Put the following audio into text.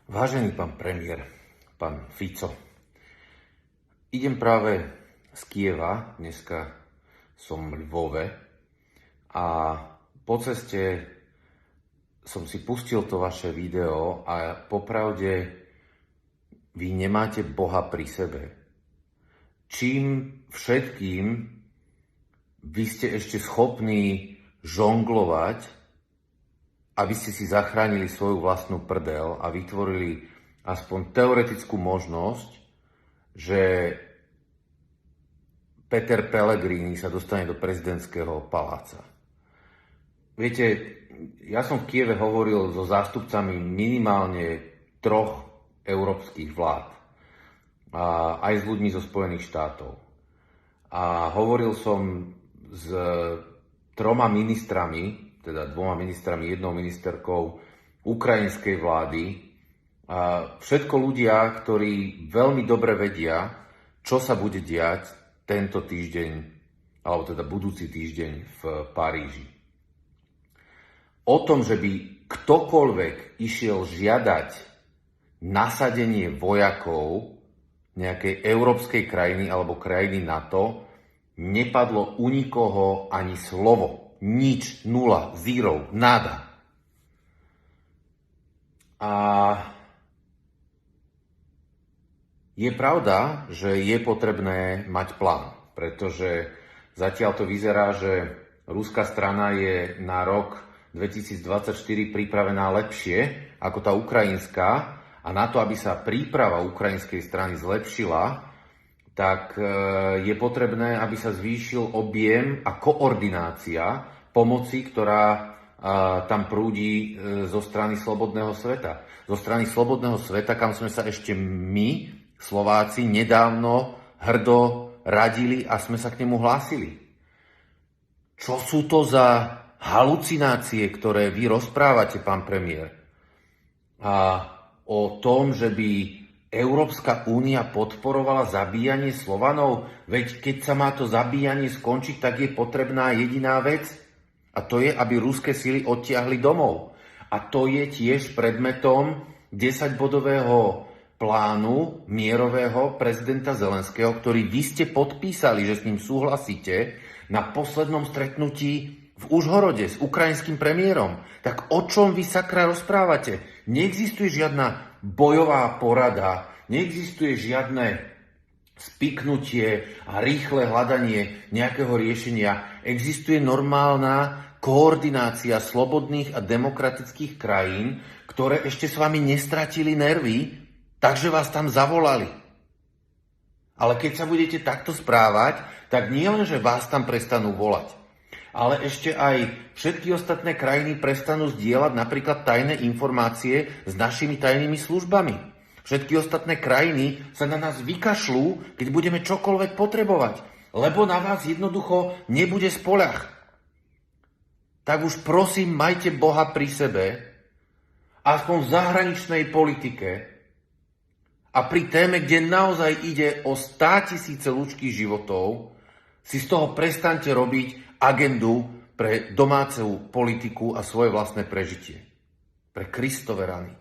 Vážený pán premiér, pán Fico, idem práve z Kieva, dneska som v Lvove a po ceste som si pustil to vaše video a popravde vy nemáte Boha pri sebe. Čím všetkým vy ste ešte schopní žonglovať, aby ste si zachránili svoju vlastnú prdel a vytvorili aspoň teoretickú možnosť, že Peter Pellegrini sa dostane do prezidentského paláca. Viete, ja som v Kieve hovoril so zástupcami minimálne 3 európskych vlád, a aj s ľuďmi zo Spojených štátov. A hovoril som s 3 ministrami, teda 2 ministrami, 1 ministerkou ukrajinskej vlády. A všetko ľudia, ktorí veľmi dobre vedia, čo sa bude diať tento týždeň, alebo teda budúci týždeň v Paríži. O tom, že by ktokoľvek išiel žiadať nasadenie vojakov nejakej európskej krajiny alebo krajiny NATO, nepadlo u nikoho ani slovo. Nič, nula, zero, nada. A je pravda, že je potrebné mať plán, pretože zatiaľ to vyzerá, že ruská strana je na rok 2024 pripravená lepšie ako tá ukrajinská a na to, aby sa príprava ukrajinskej strany zlepšila, tak je potrebné, aby sa zvýšil objem a koordinácia pomoci, ktorá tam prúdi zo strany slobodného sveta. Zo strany slobodného sveta, kam sme sa ešte my, Slováci, nedávno hrdo radili a sme sa k nemu hlásili. Čo sú to za halucinácie, ktoré vy rozprávate, pán premiér? A o tom, že by Európska únia podporovala zabíjanie Slovanov? Veď keď sa má to zabíjanie skončiť, tak je potrebná jediná vec. A to je, aby ruské sily odtiahli domov. A to je tiež predmetom 10-bodového plánu mierového prezidenta Zelenského, ktorý vy ste podpísali, že s ním súhlasíte na poslednom stretnutí v Užhorode s ukrajinským premiérom. Tak o čom vy sakra rozprávate? Neexistuje žiadna bojová porada, neexistuje žiadne spiknutie a rýchle hľadanie nejakého riešenia. Existuje normálna koordinácia slobodných a demokratických krajín, ktoré ešte s vami nestratili nervy, takže vás tam zavolali. Ale keď sa budete takto správať, tak nie len, že vás tam prestanú volať, ale ešte aj všetky ostatné krajiny prestanú zdieľať napríklad tajné informácie s našimi tajnými službami. Všetky ostatné krajiny sa na nás vykašľú, keď budeme čokoľvek potrebovať, lebo na vás jednoducho nebude spoľah. Tak už prosím, majte Boha pri sebe, aspoň v zahraničnej politike a pri téme, kde naozaj ide o 100 000 ľudských životov, si z toho prestaňte robiť agendu pre domácu politiku a svoje vlastné prežitie. Pre Kristove rany.